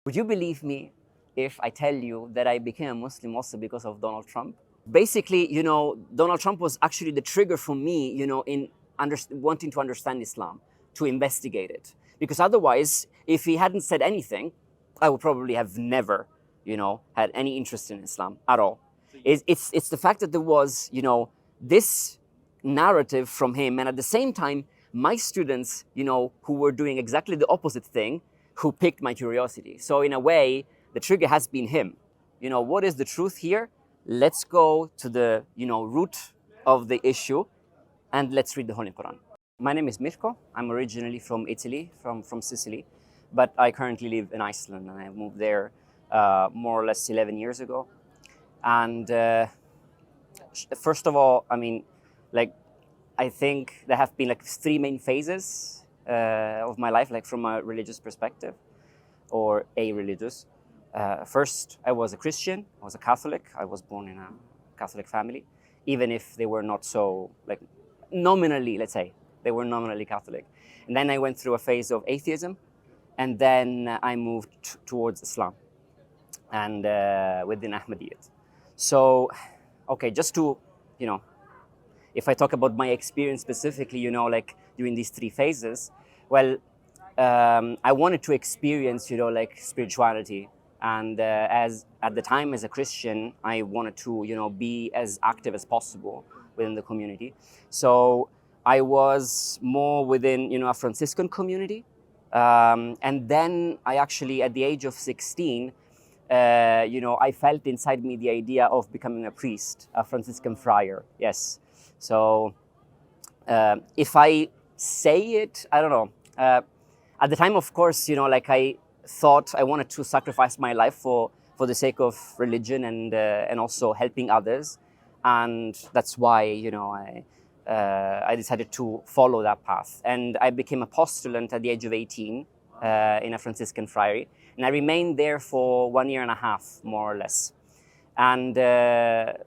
Would you believe me if I tell you that I became a Muslim also because of Donald Trump? Basically, Donald Trump was actually the trigger for me, in wanting to understand Islam, to investigate it. Because otherwise, if he hadn't said anything, I would probably have never, had any interest in Islam at all. It's the fact that there was, this narrative from him, and at the same time, my students, who were doing exactly the opposite thing, who piqued my curiosity. So in a way, the trigger has been him. What is the truth here? Let's go to the root of the issue, and let's read the Holy Quran. My name is Mirko. I'm originally from Italy, from Sicily, but I currently live in Iceland, and I moved there more or less 11 years ago. And first of all, I think there have been three main phases of my life, from a religious perspective, or a-religious. First, I was a Christian. I was a Catholic. I was born in a Catholic family, even if they were not so, nominally, let's say, they were nominally Catholic. And then I went through a phase of atheism, and then I moved towards Islam, and within Ahmadiyya. So, okay, just to, if I talk about my experience specifically, during these three phases, well, I wanted to experience, spirituality. And as at the time as a Christian, I wanted to, be as active as possible within the community. So I was more within, a Franciscan community. And then I actually, at the age of 16, I felt inside me the idea of becoming a priest, a Franciscan friar, yes. So if I say it, I don't know. At the time, of course, I thought I wanted to sacrifice my life for the sake of religion and also helping others. And that's why, I decided to follow that path. And I became a postulant at the age of 18 in a Franciscan friary. And I remained there for 1.5 years, more or less. And at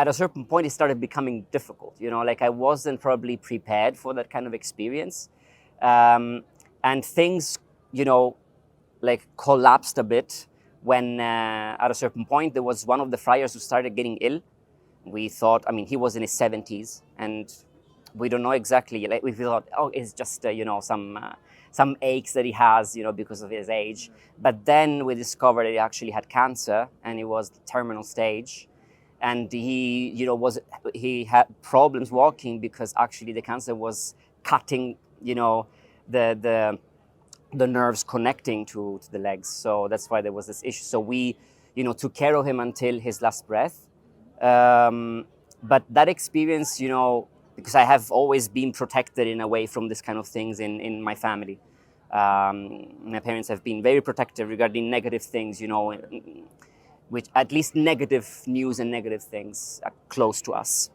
a certain point, it started becoming difficult. I wasn't probably prepared for that kind of experience. And things, collapsed a bit when at a certain point, there was one of the friars who started getting ill. We thought, he was in his 70s, and we don't know exactly. We thought, oh, it's just, some aches that he has, because of his age. But then we discovered that he actually had cancer, and it was terminal stage. And he, he had problems walking because actually the cancer was cutting, the nerves connecting to the legs. So that's why there was this issue. So we, took care of him until his last breath. But that experience, because I have always been protected in a way from this kind of things in my family. My parents have been very protective regarding negative things, which at least negative news and negative things are close to us.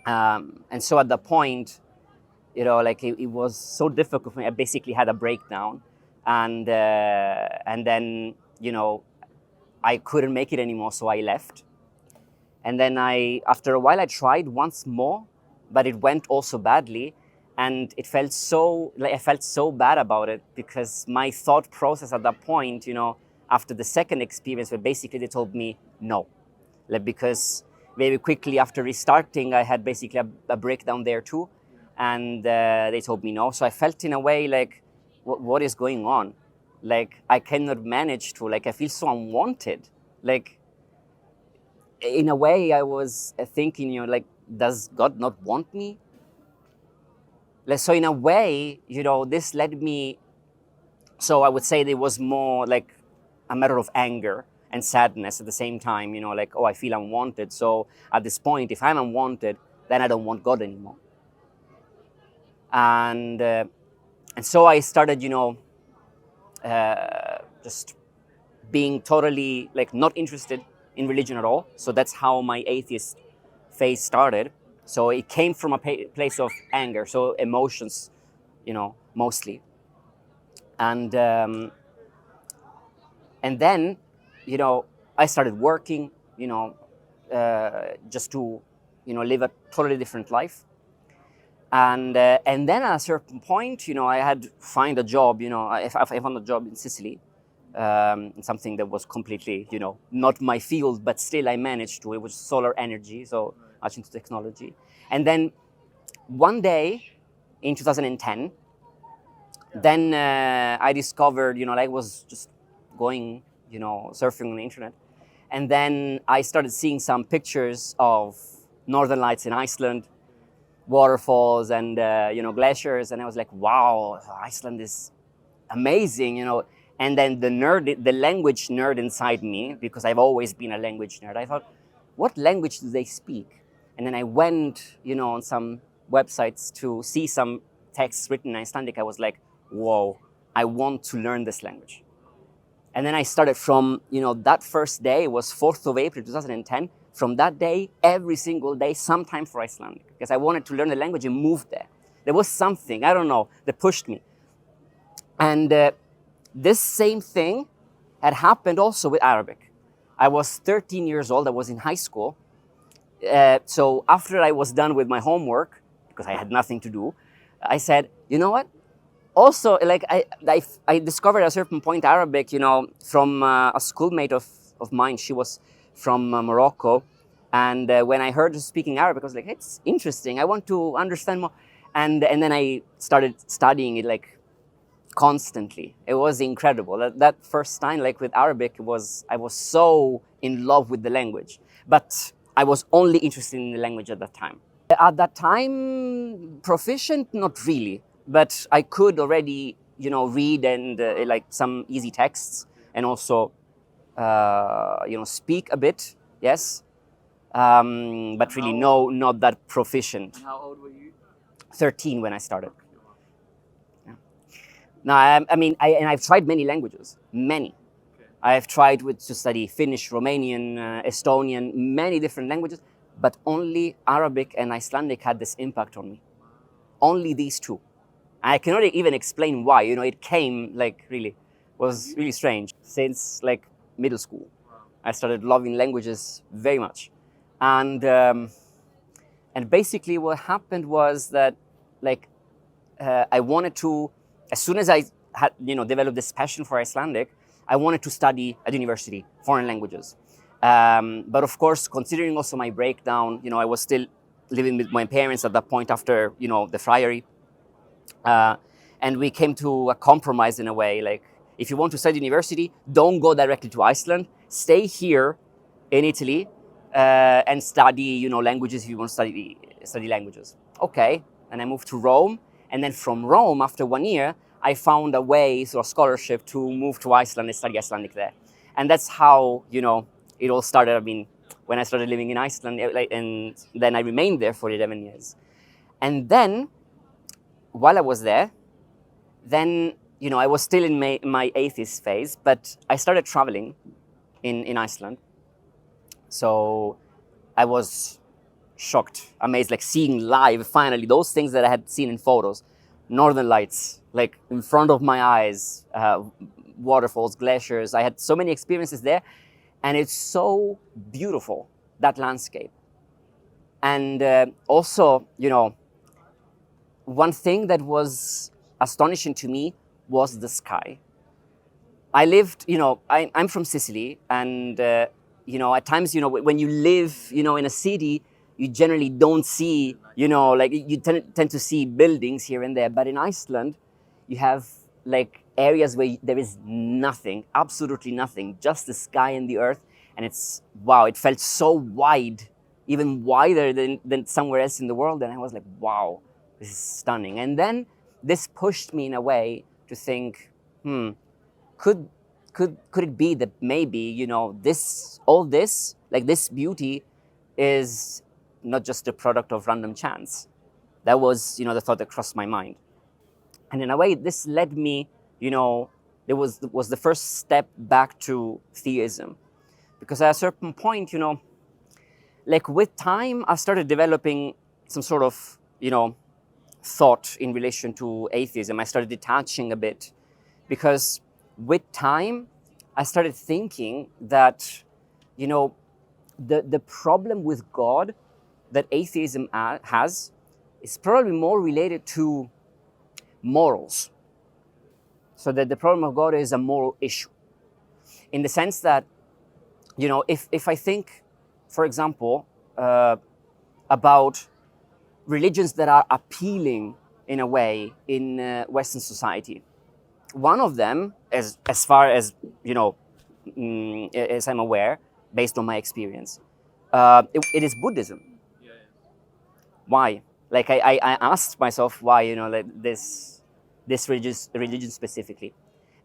And so at the point, it was so difficult for me. I basically had a breakdown, and then, I couldn't make it anymore, so I left. And then after a while, I tried once more, but it went also badly. And it felt so, I felt so bad about it, because my thought process at that point, after the second experience, where basically they told me no. Because very quickly after restarting, I had basically a breakdown there too. And they told me no. So I felt in a way what is going on? I cannot manage to, I feel so unwanted. In a way, I was thinking, does God not want me? So in a way, this led me, so I would say there was more a matter of anger and sadness at the same time, oh, I feel unwanted. So at this point, if I'm unwanted, then I don't want God anymore. And so I started, just being totally not interested in religion at all. So that's how my atheist phase started. So it came from a place of anger, so emotions, mostly. And then, I started working, just to, live a totally different life. And then at a certain point, I had find a job, I found a job in Sicily, something that was completely, not my field, but still I managed to. It was solar energy, so much into technology. And then one day in 2010, then I discovered, I was just going, surfing on the internet. And then I started seeing some pictures of northern lights in Iceland, waterfalls and, glaciers. And I was like, wow, Iceland is amazing, And then the language nerd inside me, because I've always been a language nerd, I thought, what language do they speak? And then I went, on some websites to see some texts written in Icelandic. I was like, whoa, I want to learn this language. And then I started from, that first day, it was 4th of April, 2010. From that day, every single day, sometime for Icelandic, because I wanted to learn the language and move there. There was something, I don't know, that pushed me. And this same thing had happened also with Arabic. I was 13 years old, I was in high school. So after I was done with my homework, because I had nothing to do, I said, you know what? Also, like I discovered at a certain point Arabic, from a schoolmate of mine. She was from Morocco. And when I heard her speaking Arabic, I was like, it's interesting. I want to understand more. And then I started studying it like constantly. It was incredible. That first time, like with Arabic, I was so in love with the language. But I was only interested in the language at that time. At that time, proficient, not really. But I could already, read and like some easy texts, and also, speak a bit, yes. But really, no, not that proficient. And how old were you? 13 when I started. Yeah. Now, I've tried many languages, many. Okay. I've tried to study Finnish, Romanian, Estonian, many different languages, but only Arabic and Icelandic had this impact on me. Only these two. I cannot even explain why. It came was really strange. Since like middle school, I started loving languages very much, and basically what happened was that I wanted to, as soon as I had developed this passion for Icelandic, I wanted to study at university foreign languages. But of course, considering also my breakdown, I was still living with my parents at that point after the friary. And we came to a compromise in a way, like, if you want to study university, don't go directly to Iceland. Stay here in Italy and study, languages if you want to study languages. Okay, and I moved to Rome. And then from Rome, after 1 year, I found a way through a scholarship to move to Iceland and study Icelandic there. And that's how, it all started. When I started living in Iceland, and then I remained there for 11 years. And then, while I was there, then, I was still in my atheist phase, but I started traveling in Iceland. So I was shocked, amazed, like seeing live, finally, those things that I had seen in photos, northern lights, like in front of my eyes, waterfalls, glaciers. I had so many experiences there, and it's so beautiful, that landscape. And also, one thing that was astonishing to me was the sky. I lived, I'm from Sicily, and, at times, when you live, in a city, you generally don't see, you tend to see buildings here and there. But in Iceland, you have areas where there is nothing, absolutely nothing, just the sky and the earth. And it felt so wide, even wider than somewhere else in the world. And I was like, wow, this is stunning. And then this pushed me in a way to think, could it be that maybe, all this beauty is not just a product of random chance? That was, the thought that crossed my mind. And in a way, this led me, it was the first step back to theism. Because at a certain point, with time, I started developing some sort of, thought in relation to atheism. I started detaching a bit, because with time, I started thinking that, the problem with God that atheism has is probably more related to morals. So that the problem of God is a moral issue. in the sense that, if I think, for example, about religions that are appealing in a way in Western society, one of them, as far as as I'm aware, based on my experience, it is Buddhism. Yeah, yeah. Why? Like I asked myself why, like this religion specifically,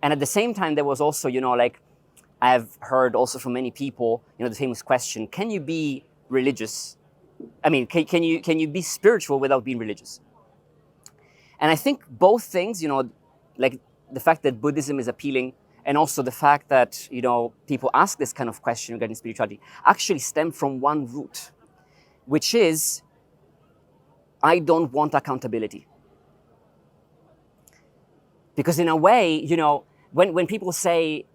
and at the same time there was also, like I've heard also from many people, the famous question: can you be religious? I mean, can you be spiritual without being religious? And I think both things, like the fact that Buddhism is appealing, and also the fact that people ask this kind of question regarding spirituality, actually stem from one root, which is I don't want accountability. Because in a way, when people say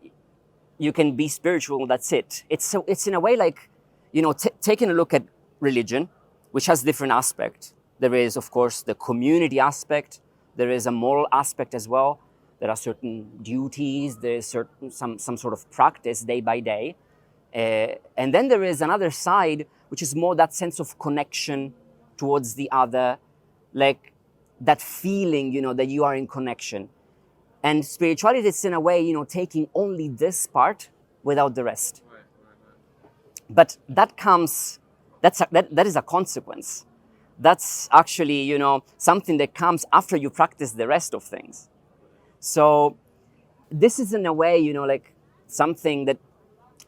you can be spiritual, that's it. It's in a way like, taking a look at religion, which has different aspects. There is, of course, the community aspect. There is a moral aspect as well. There are certain duties. There is some sort of practice day by day. And then there is another side, which is more that sense of connection towards the other, like that feeling, that you are in connection. And spirituality is in a way, taking only this part without the rest. Right, right, right. But that is a consequence. That's actually, something that comes after you practice the rest of things. So this is in a way, like something that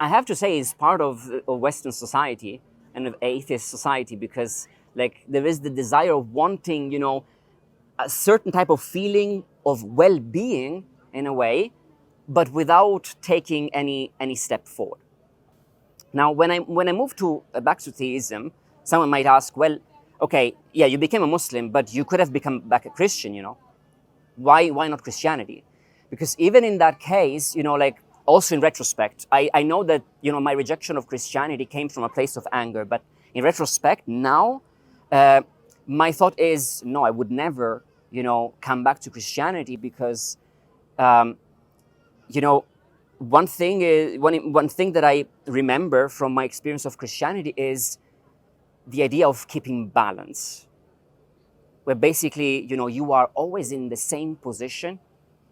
I have to say is part of Western society and of atheist society, because like there is the desire of wanting, a certain type of feeling of well-being in a way, but without taking any step forward. Now, when I move to back to theism, someone might ask, well, okay, yeah, you became a Muslim, but you could have become back a Christian, Why not Christianity? Because even in that case, like also in retrospect, I know that, my rejection of Christianity came from a place of anger, but in retrospect, now, my thought is, no, I would never, come back to Christianity because, one thing that I remember from my experience of Christianity is the idea of keeping balance, where basically, you are always in the same position.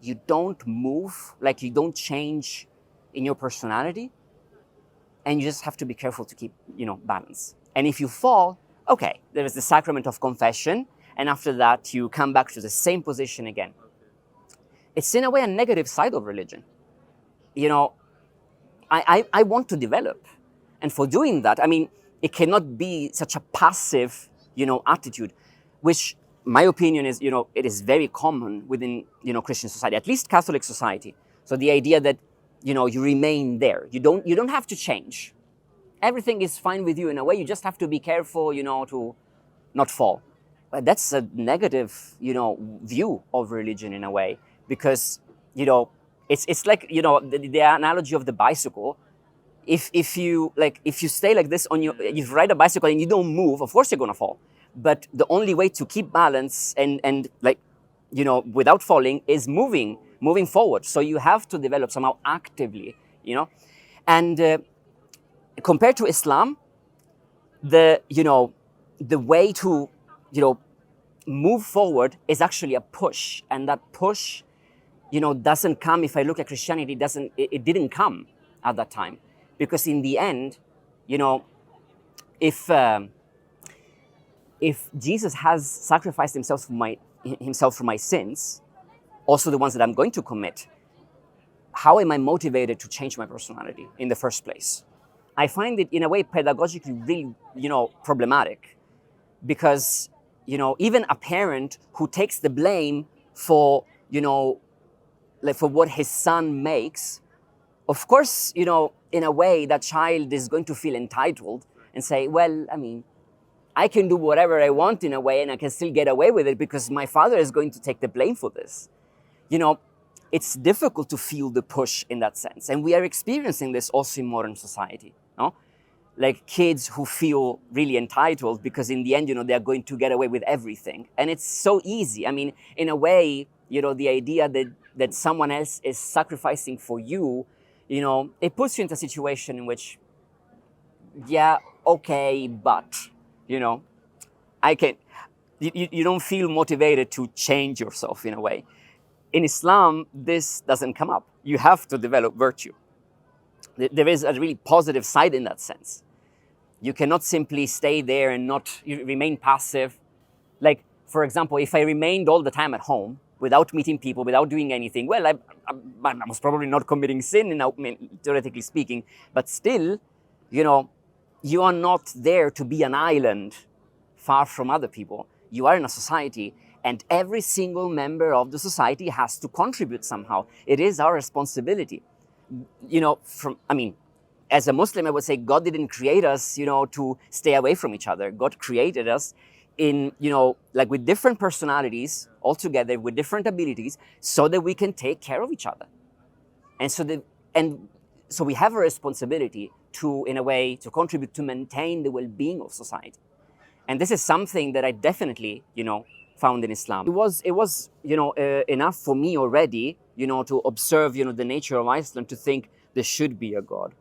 You don't move, like you don't change in your personality, and you just have to be careful to keep, balance. And if you fall, okay, there is the sacrament of confession, and after that, you come back to the same position again. It's in a way a negative side of religion. I want to develop. And for doing that, I mean, it cannot be such a passive, attitude, which my opinion is, it is very common within, Christian society, at least Catholic society. So the idea that, you remain there. You don't have to change. Everything is fine with you in a way. You just have to be careful, to not fall. But that's a negative, view of religion in a way, because, it's like, the analogy of the bicycle. If you stay like this you ride a bicycle and you don't move, of course you're gonna fall. But the only way to keep balance and without falling is moving forward. So you have to develop somehow actively, And compared to Islam, the way to move forward is actually a push, and that push doesn't come. If I look at Christianity, it didn't come at that time, because in the end, if Jesus has sacrificed himself for my sins, also the ones that I'm going to commit, how am I motivated to change my personality in the first place? I find it in a way pedagogically really, problematic, because, even a parent who takes the blame for, for what his son makes, of course, in a way that child is going to feel entitled and say, well, I mean, I can do whatever I want in a way and I can still get away with it because my father is going to take the blame for this. It's difficult to feel the push in that sense. And we are experiencing this also in modern society, no? Like kids who feel really entitled because in the end, they are going to get away with everything. And it's so easy. I mean, in a way, the idea that someone else is sacrificing for you, it puts you into a situation in which, yeah, okay, but, I can, you don't feel motivated to change yourself in a way. In Islam, this doesn't come up. You have to develop virtue. There is a really positive side in that sense. You cannot simply stay there and not remain passive. Like, for example, if I remained all the time at home without meeting people, without doing anything, well, I was probably not committing sin, theoretically speaking, but still, you are not there to be an island far from other people. You are in a society, and every single member of the society has to contribute somehow. It is our responsibility. As a Muslim, I would say God didn't create us, to stay away from each other. God created us in, like with different personalities all together, with different abilities, so that we can take care of each other. And so we have a responsibility to, in a way, to contribute to maintain the well-being of society. And this is something that I definitely, found in Islam. It was enough for me already, to observe, the nature of Iceland, to think there should be a God,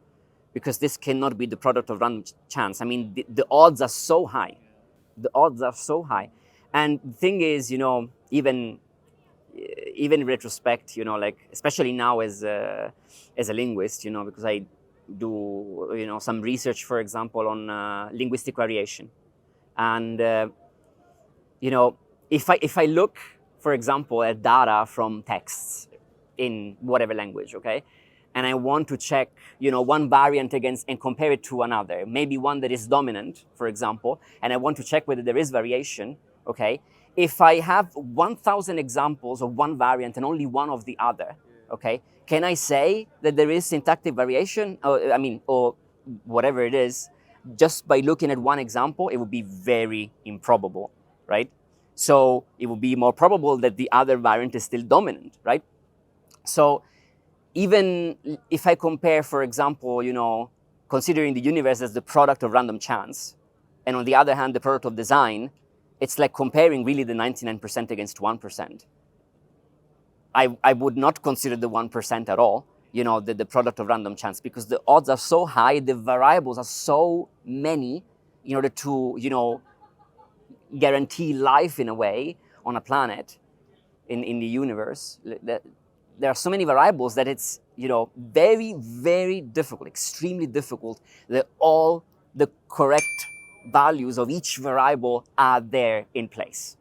because this cannot be the product of random chance. I mean, the odds are so high. The odds are so high. And the thing is, even in retrospect, like especially now as a linguist, because I do, some research, for example, on linguistic variation. And, if I look, for example, at data from texts in whatever language, okay, and I want to check, one variant against and compare it to another, maybe one that is dominant, for example, and I want to check whether there is variation, okay, if I have 1,000 examples of one variant and only one of the other, okay, can I say that there is syntactic variation, or whatever it is, just by looking at one example? It would be very improbable, right? So it would be more probable that the other variant is still dominant, right? So even if I compare, for example, considering the universe as the product of random chance, and on the other hand, the product of design, it's like comparing really the 99% against 1%. I would not consider the 1% at all, the product of random chance, because the odds are so high, the variables are so many in order to, guarantee life in a way on a planet in the universe. That there are so many variables that it's, very, very difficult, extremely difficult, that all the correct values of each variable are there in place,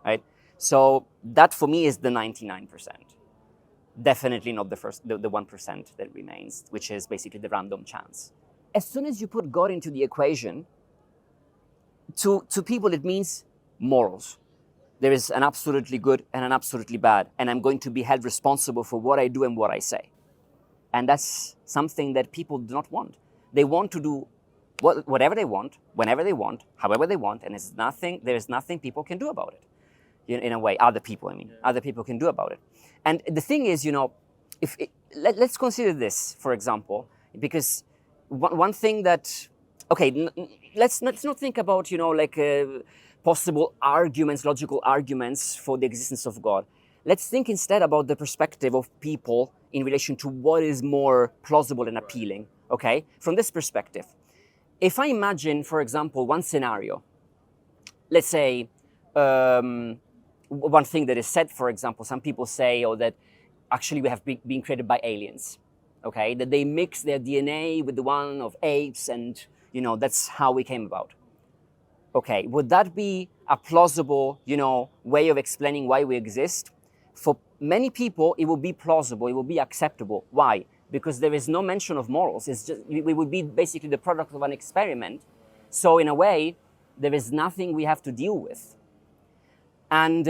right? So that for me is the 99%. Definitely not the 1% that remains, which is basically the random chance. As soon as you put God into the equation, to people it means morals. There is an absolutely good and an absolutely bad, and I'm going to be held responsible for what I do and what I say. And that's something that people do not want. They want to do whatever they want, whenever they want, however they want, and there is nothing people can do about it. In a way, other people can do about it. And the thing is, let's consider this, for example, because one thing that, okay, let's not think about, possible arguments, logical arguments for the existence of God. Let's think instead about the perspective of people in relation to what is more plausible and appealing, okay? From this perspective, if I imagine, for example, one scenario, let's say, one thing that is said, for example, some people say, that actually we have been created by aliens, okay? That they mix their DNA with the one of apes, and, that's how we came about. Okay, would that be a plausible, way of explaining why we exist? For many people, it will be plausible, it will be acceptable. Why? Because there is no mention of morals. It's just, we would be basically the product of an experiment. So in a way, there is nothing we have to deal with. And,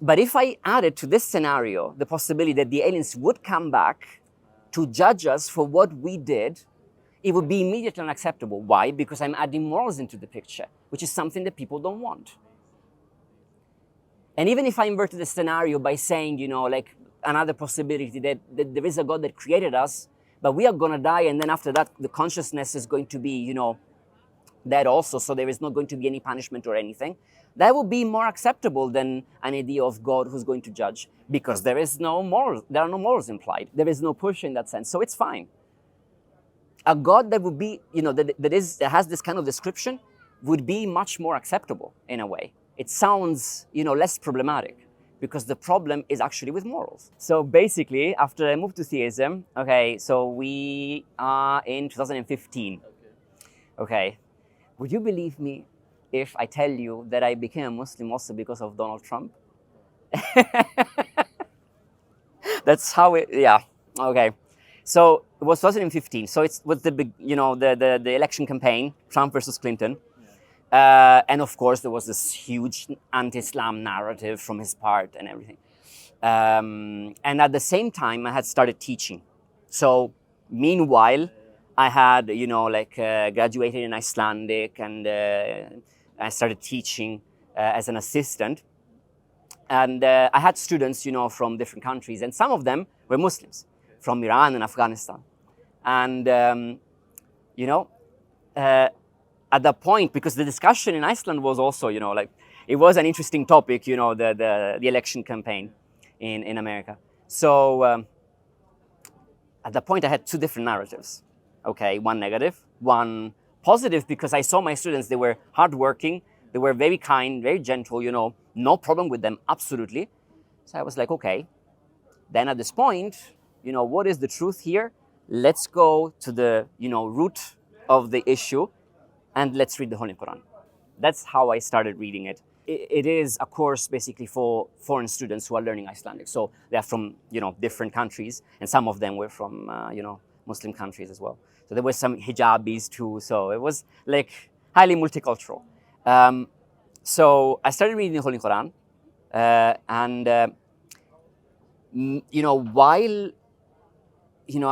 but if I added to this scenario the possibility that the aliens would come back to judge us for what we did, it would be immediately unacceptable. Why? Because I'm adding morals into the picture, which is something that people don't want. And even if I inverted the scenario by saying, like another possibility that there is a God that created us, but we are going to die, and then after that, the consciousness is going to be, that also, so there is not going to be any punishment or anything, that would be more acceptable than an idea of God who's going to judge, because there are no morals implied. There is no push in that sense, so it's fine. A God that would be, that has this kind of description would be much more acceptable in a way. It sounds, less problematic, because the problem is actually with morals. So basically, after I moved to theism, okay, so we are in 2015. Okay. Would you believe me if I tell you that I became a Muslim also because of Donald Trump? That's how it, yeah, okay. So it was 2015. So it was the big, the election campaign, Trump versus Clinton. And of course, there was this huge anti-Islam narrative from his part and everything. And at the same time, I had started teaching. So meanwhile, I had, graduated in Icelandic, and I started teaching as an assistant. And I had students, from different countries, and some of them were Muslims from Iran and Afghanistan. And, at that point, because the discussion in Iceland was also, it was an interesting topic, the election campaign in America. So at that point, I had two different narratives. Okay, one negative, one positive, because I saw my students, they were hardworking, they were very kind, very gentle, no problem with them, absolutely. So I was like, okay, then at this point, what is the truth here? Let's go to the, root of the issue, and let's read the Holy Quran. That's how I started reading it. It is a course basically for foreign students who are learning Icelandic. So they're from, different countries, and some of them were from, Muslim countries as well. So there were some hijabis too. So it was like highly multicultural. So I started reading the Holy Quran, and while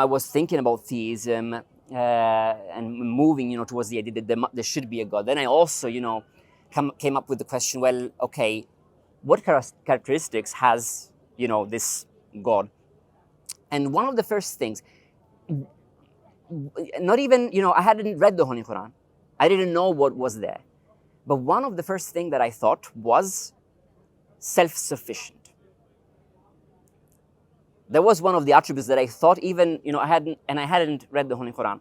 I was thinking about theism and moving, towards the idea that there should be a God, then I also, came up with the question: well, okay, what characteristics has this God? And one of the first things, not even I hadn't read the Holy Quran, I didn't know what was there, but one of the first things that I thought was self-sufficient. That was one of the attributes that I thought, even I hadn't read the Holy Quran.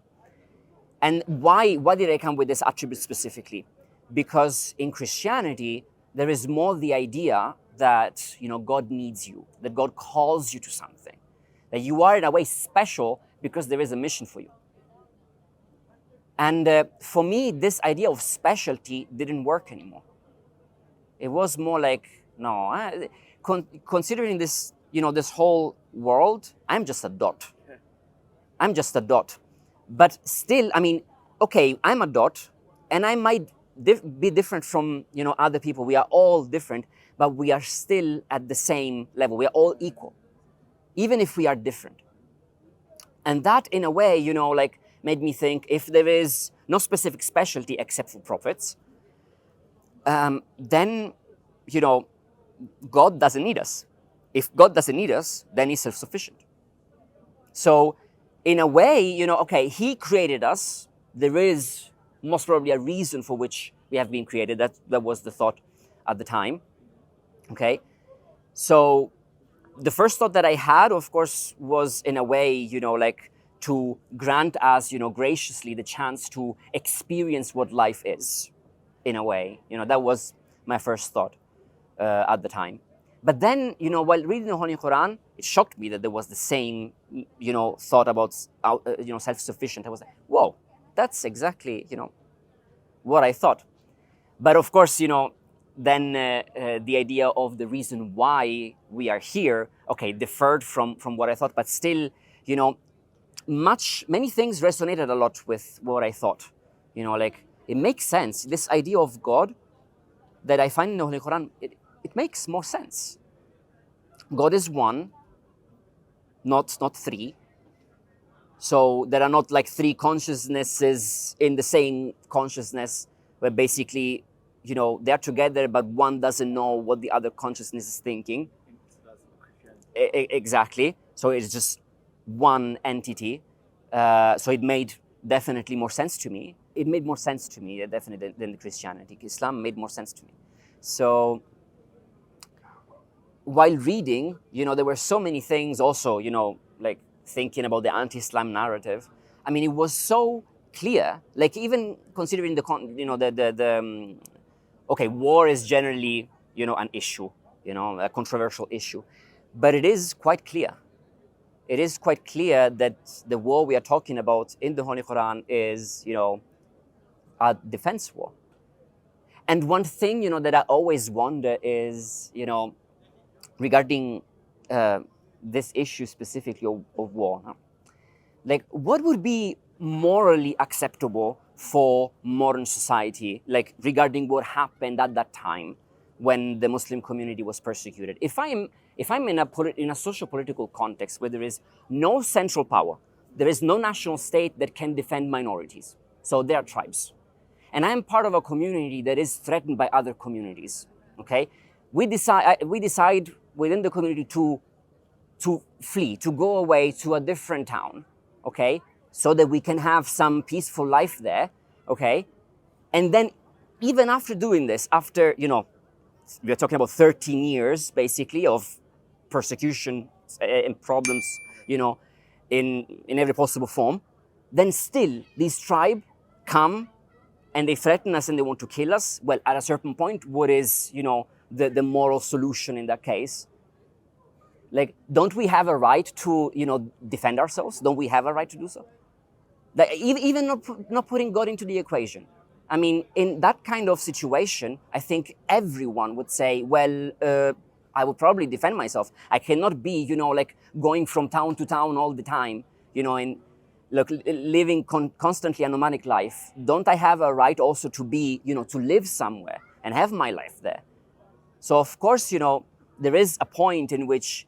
And why did I come with this attribute specifically? Because in Christianity there is more the idea that God needs you, that God calls you to something, that you are in a way special because there is a mission for you. And for me, this idea of specialty didn't work anymore. It was more like, no, considering this, this whole world, I'm just a dot. I'm just a dot. But still, okay, I'm a dot, and I might be different from, other people. We are all different, but we are still at the same level. We are all equal, even if we are different. And that, in a way, made me think, if there is no specific specialty except for prophets, then, God doesn't need us. If God doesn't need us, then He's self-sufficient. So, in a way, okay, He created us. There is most probably a reason for which we have been created. That was the thought at the time. Okay, so the first thought that I had, of course, was in a way, to grant us, graciously the chance to experience what life is, in a way. That was my first thought at the time. But then, while reading the Holy Quran, it shocked me that there was the same, thought about, self-sufficient. I was like, whoa, that's exactly, what I thought. But of course, then the idea of the reason why we are here, okay, differed from what I thought, but still, many things resonated a lot with what I thought. It makes sense. This idea of God that I find in the Holy Quran, it makes more sense. God is one, not three. So there are not like three consciousnesses in the same consciousness, where basically, they're together, but one doesn't know what the other consciousness is thinking. Exactly. So it's just one entity. So it made definitely more sense to me. It made more sense to me, definitely, than the Christianity. Islam made more sense to me. So while reading, there were so many things also, like thinking about the anti-Islam narrative. I mean, it was so clear, like even considering okay, war is generally, an issue, a controversial issue, but it is quite clear. It is quite clear that the war we are talking about in the Holy Quran is, a defense war. And one thing, that I always wonder is, regarding this issue specifically of war, huh? Like, what would be morally acceptable for modern society, like regarding what happened at that time when the Muslim community was persecuted? If I'm in a socio-political context where there is no central power, there is no national state that can defend minorities, so they are tribes, and I am part of a community that is threatened by other communities, okay? We decide within the community to flee, to go away to a different town, okay? So that we can have some peaceful life there, okay? And then even after doing this, after, we're talking about 13 years basically of persecution and problems, in every possible form, then still these tribes come and they threaten us and they want to kill us. Well, at a certain point, what is, the moral solution in that case? Like, don't we have a right to, defend ourselves? Don't we have a right to do so? Like, even not putting God into the equation. I mean, in that kind of situation, I think everyone would say, well, I would probably defend myself. I cannot be, like going from town to town all the time, and living constantly a nomadic life. Don't I have a right also to be, to live somewhere and have my life there? So of course, there is a point in which,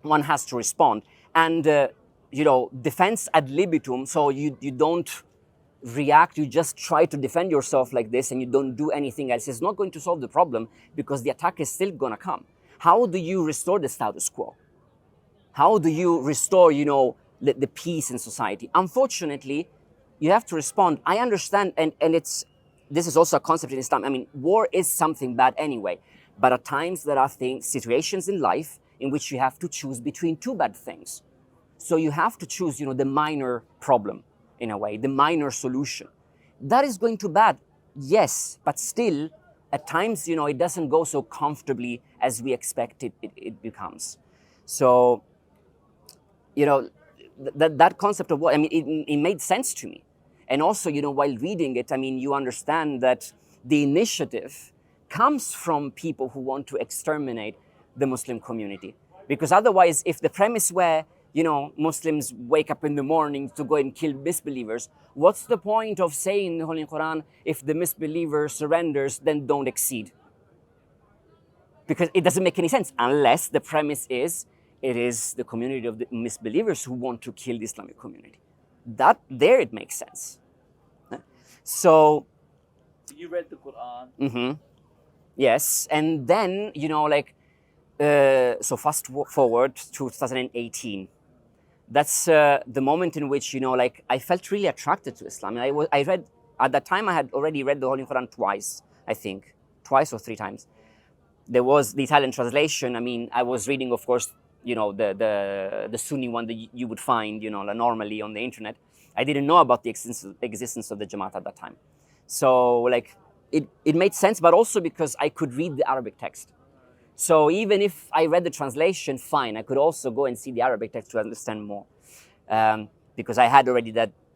one has to respond. And, defense ad libitum, so you don't react, you just try to defend yourself like this and you don't do anything else. It's not going to solve the problem because the attack is still gonna come. How do you restore the status quo? How do you restore, the peace in society? Unfortunately, you have to respond. I understand, and this is also a concept in Islam. I mean, war is something bad anyway, but at times there are situations in life in which you have to choose between two bad things. So you have to choose, the minor problem, in a way, the minor solution. That is going to bad, yes, but still, at times, it doesn't go so comfortably as we expect it becomes. So, that concept of war, I mean, it made sense to me. And also, while reading it, I mean, you understand that the initiative comes from people who want to exterminate the Muslim community. Because otherwise, if the premise were, Muslims wake up in the morning to go and kill misbelievers, what's the point of saying in the Holy Quran, if the misbeliever surrenders, then don't exceed? Because it doesn't make any sense unless the premise is, it is the community of the misbelievers who want to kill the Islamic community. There it makes sense. So you read the Quran. Mm-hmm. Yes, and then, so fast forward to 2018. That's the moment in which, I felt really attracted to Islam. I read, at that time I had already read the Holy Quran twice, I think, twice or three times. There was the Italian translation. I mean, I was reading, of course, the Sunni one that you would find, normally on the internet. I didn't know about the existence of the Jamaat at that time. So, it made sense, but also because I could read the Arabic text. So even if I read the translation, fine, I could also go and see the Arabic text to understand more. Because I had already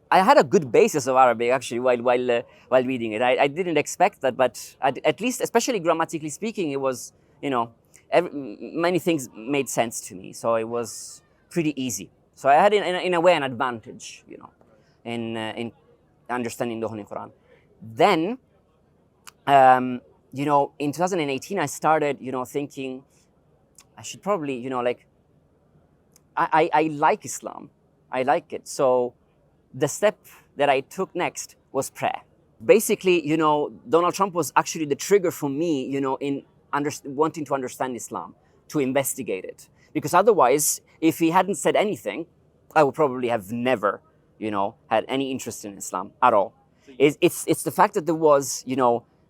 I had a good basis of Arabic, actually, while reading it. I didn't expect that, but at least, especially grammatically speaking, it was, many things made sense to me. So it was pretty easy. So I had, in a way, an advantage, in understanding the Holy Quran. Then, in 2018, I started, thinking I should probably, I like Islam. I like it. So the step that I took next was prayer. Basically, Donald Trump was actually the trigger for me, in wanting to understand Islam, to investigate it. Because otherwise, if he hadn't said anything, I would probably have never had any interest in Islam at all. It's the fact that there was,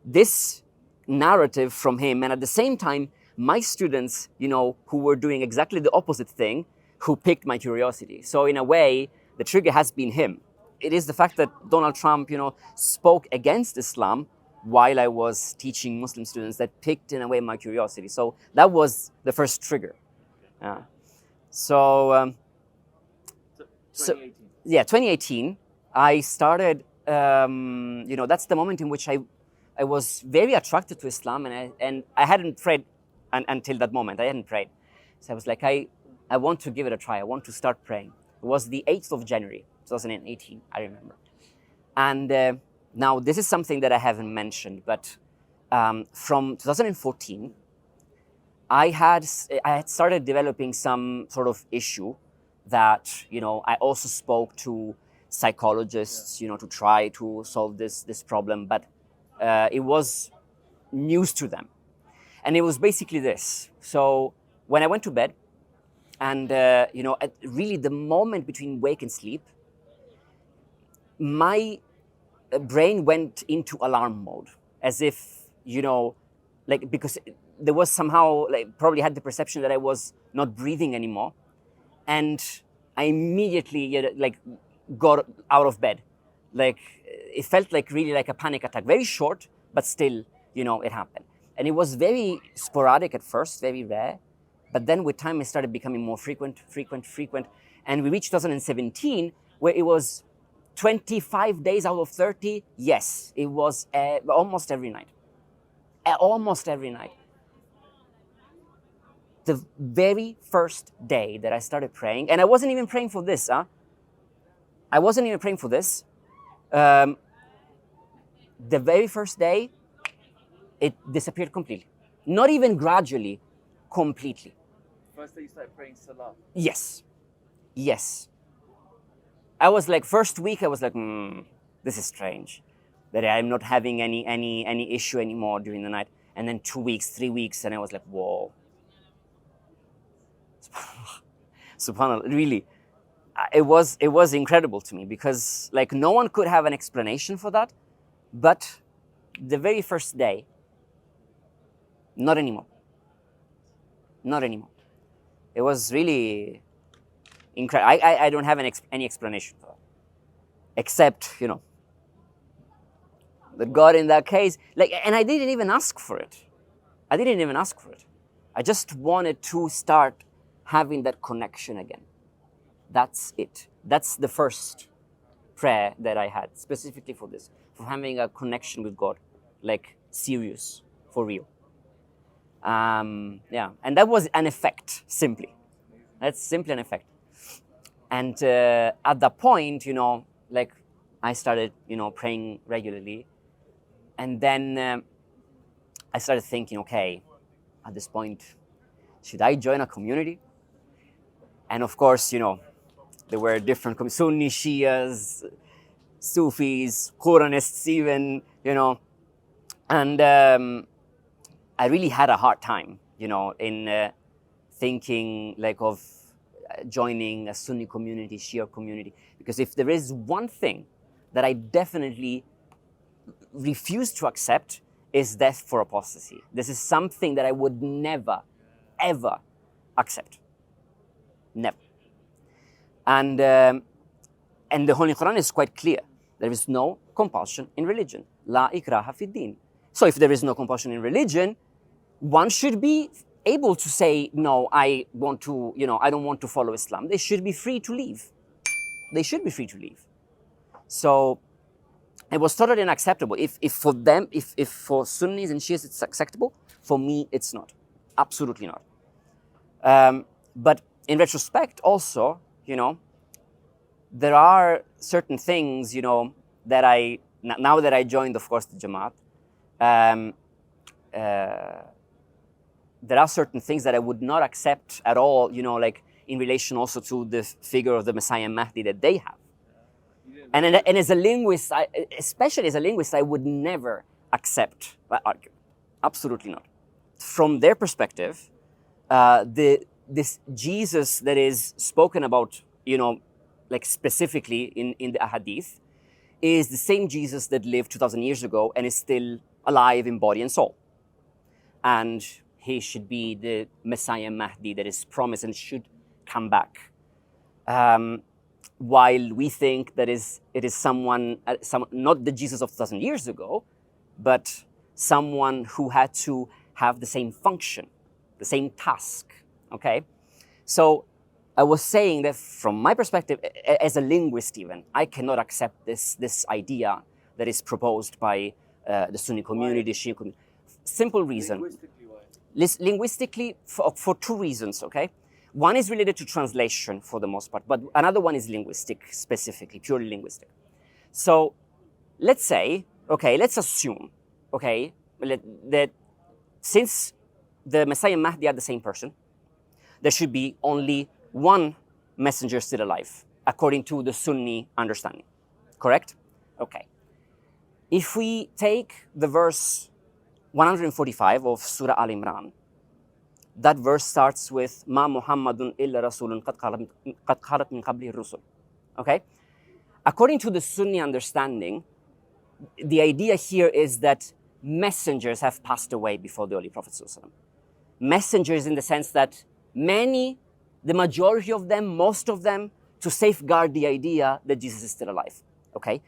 this narrative from him, and at the same time, my students, who were doing exactly the opposite thing, who piqued my curiosity. So in a way, the trigger has been him. It is the fact that Donald Trump, spoke against Islam while I was teaching Muslim students that piqued, in a way, my curiosity. So that was the first trigger. So 2018. yeah, 2018, I started, that's the moment in which I was very attracted to Islam, and I hadn't prayed until that moment. I hadn't prayed. So I was like, I want to give it a try. I want to start praying. It was the 8th of January, 2018, I remember. And now this is something that I haven't mentioned, but from 2014, I had started developing some sort of issue that, I also spoke to psychologists, to try to solve this problem, but it was news to them. And it was basically this. So when I went to bed, and at really the moment between wake and sleep, my brain went into alarm mode, as if, because there was somehow, probably had the perception that I was not breathing anymore. And I immediately, got out of bed. It felt really like a panic attack. Very short, but still, it happened. And it was very sporadic at first, very rare. But then with time, it started becoming more frequent. And we reached 2017, where it was 25 days out of 30. Yes, it was almost every night. Almost every night. The very first day that I started praying, and I wasn't even praying for this, I wasn't even praying for this. The very first day, it disappeared completely. Not even gradually, completely. First day you started praying Salah. Yes. I was like, first week, I was like, this is strange. That I'm not having any issue anymore during the night. And then 2 weeks, 3 weeks, and I was like, whoa. SubhanAllah, really. It was incredible to me, because no one could have an explanation for that. But the very first day, not anymore. It was really incredible. I don't have any explanation for that, except that God in that case, and I didn't even ask for it. I just wanted to start having that connection again. That's it. That's the first prayer that I had specifically for this, for having a connection with God, serious, for real. And that was an effect, simply. That's simply an effect. And at that point, I started, praying regularly. And then I started thinking, okay, at this point, should I join a community? And of course, there were different Sunni, Shias, Sufis, Quranists even, And I really had a hard time, in thinking of joining a Sunni community, Shia community. Because if there is one thing that I definitely refuse to accept, is death for apostasy. This is something that I would never, ever accept. Never. And the Holy Quran is quite clear. There is no compulsion in religion. La ikraha fi din. So if there is no compulsion in religion, one should be able to say, no, I don't want to follow Islam. They should be free to leave. So it was totally unacceptable. If for them, if for Sunnis and Shias it's acceptable, for me it's not. Absolutely not. But in retrospect also, there are certain things, that now that I joined, of course, the Jamaat, there are certain things that I would not accept at all, in relation also to the figure of the Messiah Mahdi that they have. And as a linguist, especially as a linguist, I would never accept that argument. Absolutely not. From their perspective, this Jesus that is spoken about, like specifically in the ahadith, is the same Jesus that lived 2,000 years ago and is still alive in body and soul. And he should be the Messiah Mahdi that is promised and should come back. While we think that it is someone, not the Jesus of 2,000 years ago, but someone who had to have the same function, the same task, okay? So I was saying that from my perspective, as a linguist even, I cannot accept this idea that is proposed by the Sunni community, the Shia community. Simple reason. Linguistically, why? Linguistically, for two reasons, okay? One is related to translation for the most part, but another one is linguistic, specifically, purely linguistic. So let's say, okay, let's assume, okay, that since the Messiah Mahdi are the same person, there should be only one messenger still alive, according to the Sunni understanding. Correct? Okay. If we take the verse 145 of Surah Al Imran, that verse starts with Ma Muhammadun illa rasulun qad khalat min qablihi rusul. Okay? According to the Sunni understanding, the idea here is that messengers have passed away before the Holy Prophet ﷺ. Messengers in the sense that many, the majority of them, most of them, to safeguard the idea that Jesus is still alive. Okay?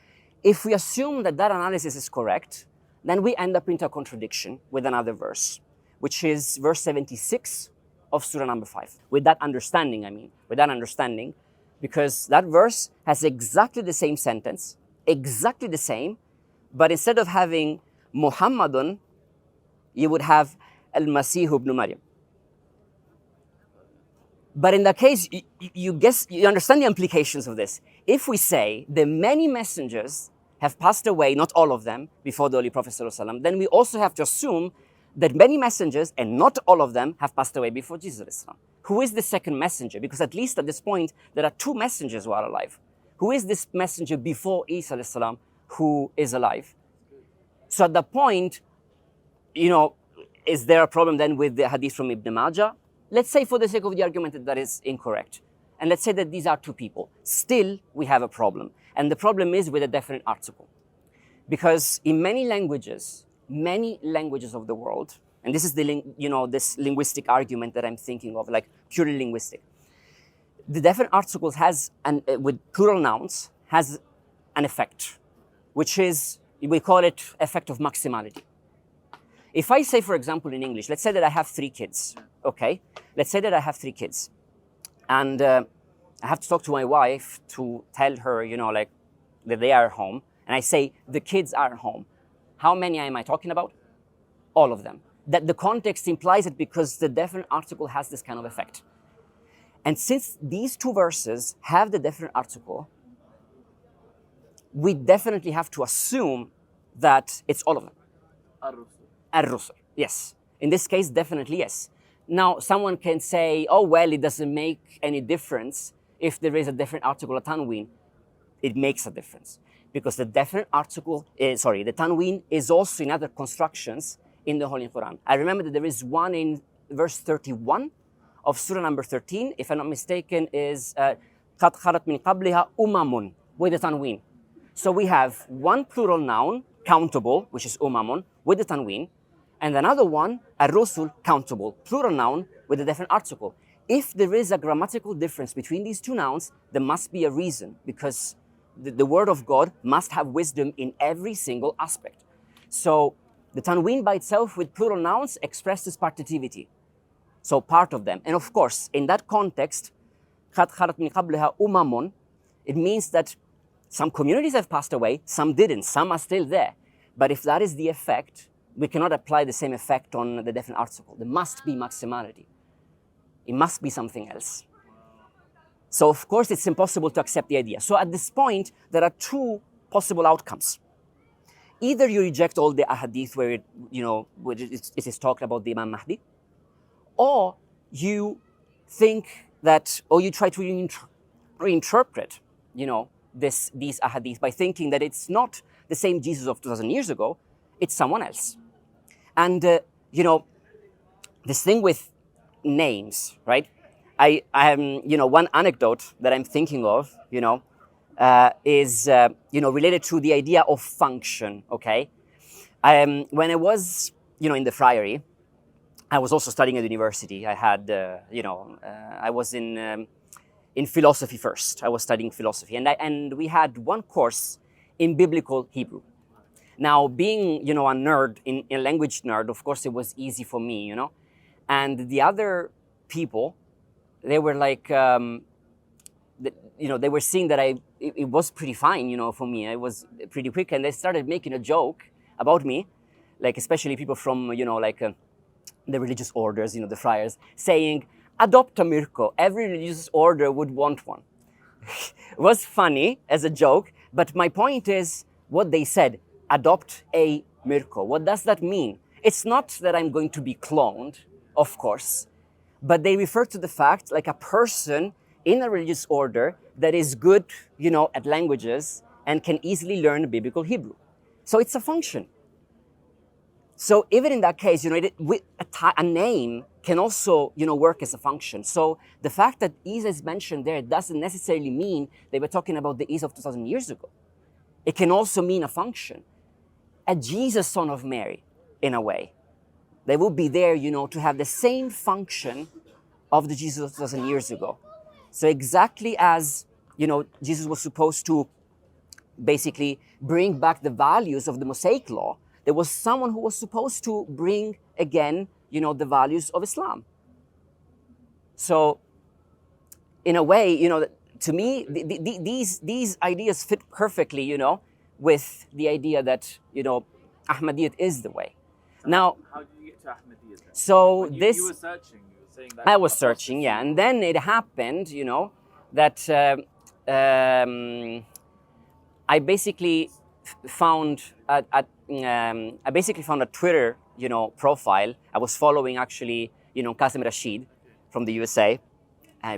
If we assume that that analysis is correct, then we end up into a contradiction with another verse, which is verse 76 of Surah number 5. With that understanding, because that verse has exactly the same sentence, exactly the same, but instead of having Muhammadun, you would have Al-Masih ibn Maryam. But in that case, you understand the implications of this. If we say the many messengers have passed away, not all of them, before the Holy Prophet ﷺ, then we also have to assume that many messengers, and not all of them, have passed away before Jesus ﷺ. Who is the second messenger? Because at least at this point, there are two messengers who are alive. Who is this messenger before Isa ﷺ who is alive? So at that point, is there a problem then with the hadith from Ibn Majah? Let's say for the sake of the argument that that is incorrect. And let's say that these are two people. Still, we have a problem. And the problem is with a definite article. Because in many languages of the world, and this is this linguistic argument that I'm thinking of, like purely linguistic. The definite articles with plural nouns, has an effect, which is, we call it effect of maximality. If I say, for example, in English, let's say that I have 3 kids, okay? Let's say that I have 3 kids. And I have to talk to my wife to tell her, that they are home. And I say, the kids are home. How many am I talking about? All of them. That the context implies it because the definite article has this kind of effect. And since these 2 verses have the definite article, we definitely have to assume that it's all of them. Ar-Rusul, yes. In this case, definitely yes. Now, someone can say, oh, well, it doesn't make any difference if there is a definite article, a tanween. It makes a difference. Because the definite article, the tanween is also in other constructions in the Holy Quran. I remember that there is one in verse 31 of Surah number 13, if I'm not mistaken, is قَدْ خَلَتْ مِنْ قَبْلِهَا أُمَمٌ with the tanween. So we have one plural noun, countable, which is umamun, with the tanween, and another one, ar-rusul, countable, plural noun with a definite article. If there is a grammatical difference between these 2 nouns, there must be a reason, because the word of God must have wisdom in every single aspect. So the tanween by itself with plural nouns expresses partitivity. So part of them. And of course, in that context, قَدْ خَلَتْ مِنْ قَبْلِهَا أُمَمٌ, it means that some communities have passed away, some didn't, some are still there. But if that is the effect, we cannot apply the same effect on the definite article. There must be maximality. It must be something else. So of course it's impossible to accept the idea. So at this point, there are 2 possible outcomes. Either you reject all the ahadith where it is talked about the Imam Mahdi, or you think that, or you try to reinterpret, these ahadith by thinking that it's not the same Jesus of 2,000 years ago, it's someone else. And, this thing with names, right? one anecdote that I'm thinking of, is related to the idea of function. Okay, when I was, in the friary, I was also studying at university. I had, I was in philosophy first. I was studying philosophy, and we had one course in biblical Hebrew. Now, being a nerd, a language nerd, of course, it was easy for me, and the other people, they were like, they were seeing that it was pretty fine, for me. I was pretty quick, and they started making a joke about me, like especially people from, the religious orders, the friars, saying, "Adopt a Mirko. Every religious order would want one." It was funny as a joke, but my point is what they said, adopt a Mirko. What does that mean? It's not that I'm going to be cloned, of course, but they refer to the fact like a person in a religious order that is good, at languages and can easily learn biblical Hebrew. So it's a function. So even in that case, a name can also, work as a function. So the fact that Isa is mentioned there doesn't necessarily mean they were talking about the Isa of 2,000 years ago. It can also mean a function. A Jesus, son of Mary, in a way. They will be there, to have the same function of the Jesus of 2,000 years ago. So exactly as, Jesus was supposed to basically bring back the values of the Mosaic law, there was someone who was supposed to bring again, the values of Islam. So in a way, to me, these ideas fit perfectly, with the idea that, Ahmadiyya is the way. Now, how did you get to Ahmadiyya then? so When this... you were searching, you were saying that I was searching, yeah, and then it happened, that I basically found a Twitter, profile. I was following actually, Qasim Rashid from the USA,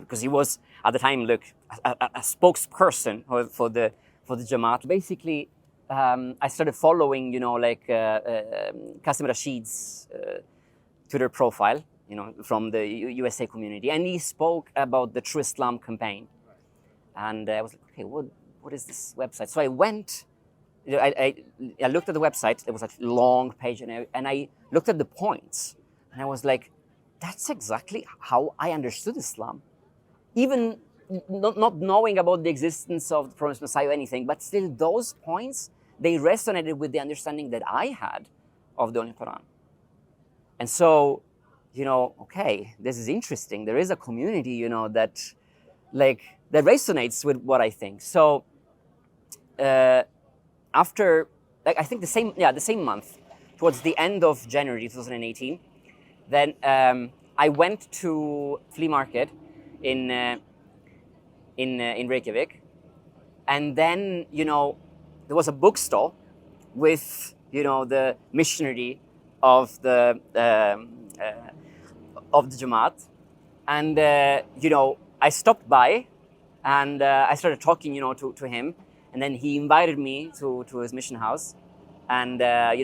because he was at the time, look, a spokesperson for the Jamaat. Basically, I started following, Qasim Rashid's Twitter profile, from the USA community, and he spoke about the True Islam campaign. And I was like, okay, what is this website? So I went, I looked at the website. There was a long page, and I looked at the points, and I was like, that's exactly how I understood Islam. Even not knowing about the existence of the promised Messiah or anything, but still those points, they resonated with the understanding that I had of the Holy Quran. And so, okay, this is interesting. There is a community, that resonates with what I think. So after, I think the same month, towards the end of January 2018, then I went to flea market in Reykjavik, and then there was a bookstall with the missionary of the Jamaat, and I stopped by, and I started talking to him, and then he invited me to his mission house, and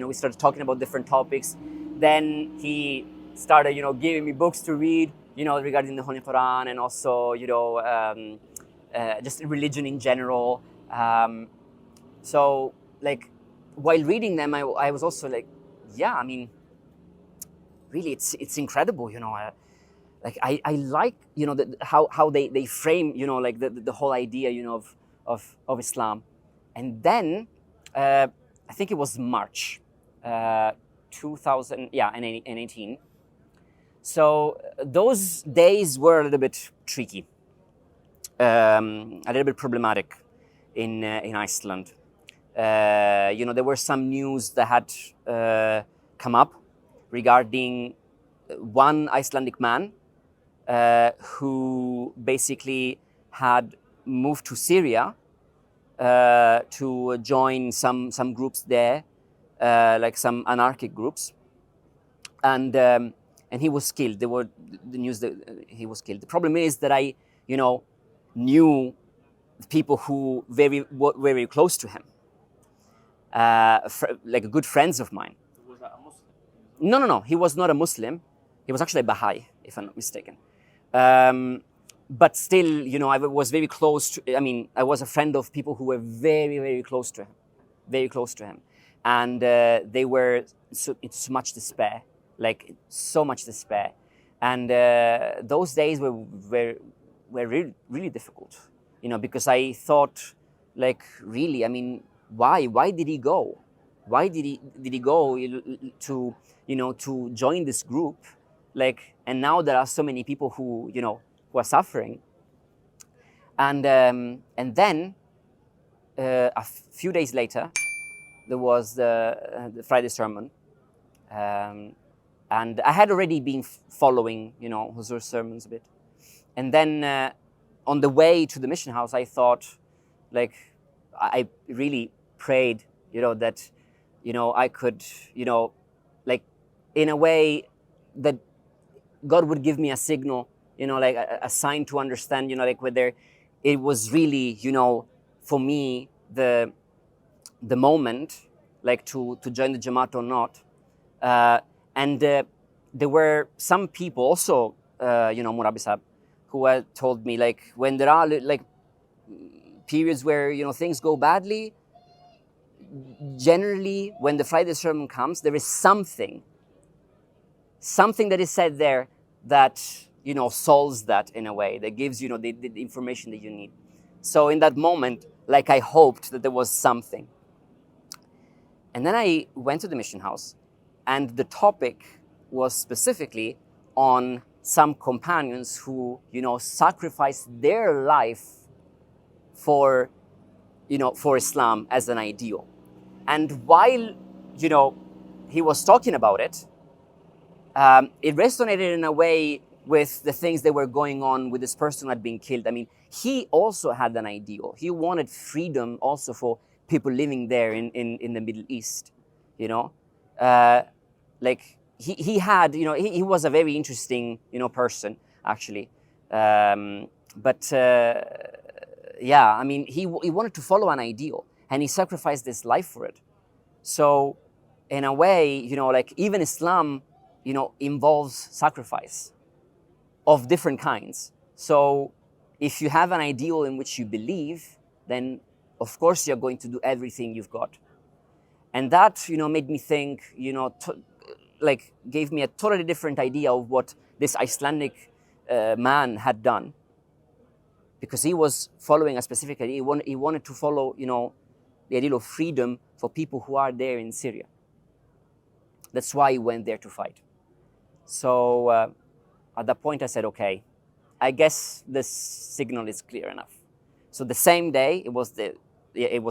we started talking about different topics. Then he started giving me books to read regarding the Holy Quran, and also just religion in general. So while reading them, I was also like, yeah, I mean, really, it's incredible, I like how they frame the whole idea of Islam. And then I think it was March 2018. So those days were a little bit tricky, a little bit problematic in Iceland. There were some news that had come up regarding one Icelandic man who basically had moved to Syria to join some groups there, like some anarchic groups, and he was killed. There were the news that he was killed. The problem is that I, knew people who were very close to him, like good friends of mine. Was that a Muslim? No. He was not a Muslim. He was actually a Baha'i, if I'm not mistaken. But still, you know, I was very close to, I mean, I was a friend of people who were very, very close to him, very close to him. And they were in so much despair, like so much despair. And those days were really, really difficult, you know, because I thought, like, really, I mean, why did he go? Why did he go to, you know, to join this group? Like, and now there are so many people who, you know, who are suffering. And then a few days later, there was the Friday sermon. And I had already been following, you know, Huzur's sermons a bit. And then on the way to the mission house, I thought, like, I really prayed, you know, that, you know, I could, you know, like, in a way that God would give me a signal, you know, like a sign to understand, you know, like whether it was really, you know, for me, the moment, like to join the Jamaat or not. And there were some people also, you know, Murabi Sahab, who had told me, like, when there are like periods where, you know, things go badly, generally when the Friday sermon comes, there is something that is said there that, you know, solves that in a way, that gives, you know, the information that you need. So in that moment, like, I hoped that there was something. And then I went to the mission house, and the topic was specifically on some companions who, you know, sacrificed their life for, you know, for Islam as an ideal. And while, you know, he was talking about it, it resonated in a way with the things that were going on with this person who had been killed. I mean, he also had an ideal. He wanted freedom also for people living there in the Middle East, you know? Like, he had, you know, he was a very interesting, you know, person, actually. But yeah, I mean, he wanted to follow an ideal, and he sacrificed his life for it. So in a way, you know, like, even Islam, you know, involves sacrifice of different kinds. So if you have an ideal in which you believe, then of course you're going to do everything you've got. And that, you know, made me think, you know, like, gave me a totally different idea of what this Icelandic man had done, because he was following a specific idea. He wanted to follow, you know, the ideal of freedom for people who are there in Syria. That's why he went there to fight. So at that point I said, okay, I guess the signal is clear enough. So the same day, it was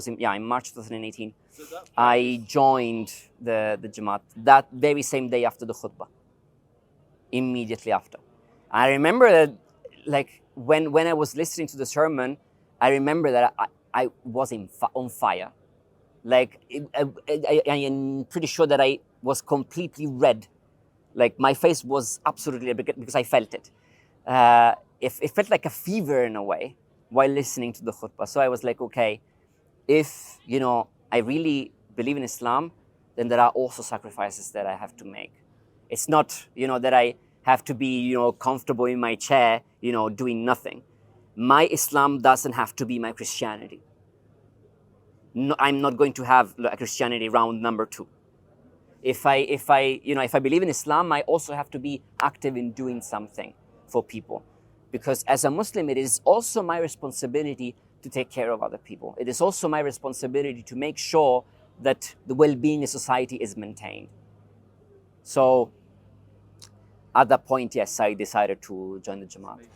in March 2018, So that I joined the Jamaat that very same day after the khutbah, immediately after. I remember that, like, when I was listening to the sermon, I remember that I was on fire. Like, I am pretty sure that I was completely red. Like, my face was absolutely red because I felt it. It felt like a fever in a way while listening to the khutbah. So I was like, okay, if, you know, I really believe in Islam, then there are also sacrifices that I have to make. It's not, you know, that I have to be, you know, comfortable in my chair, you know, doing nothing. My Islam doesn't have to be my Christianity. No, I'm not going to have a Christianity round number 2. If I believe in Islam, I also have to be active in doing something for people. Because as a Muslim, it is also my responsibility to take care of other people. It is also my responsibility to make sure that the well-being of society is maintained. So at that point, yes, I decided to join the Jamaat.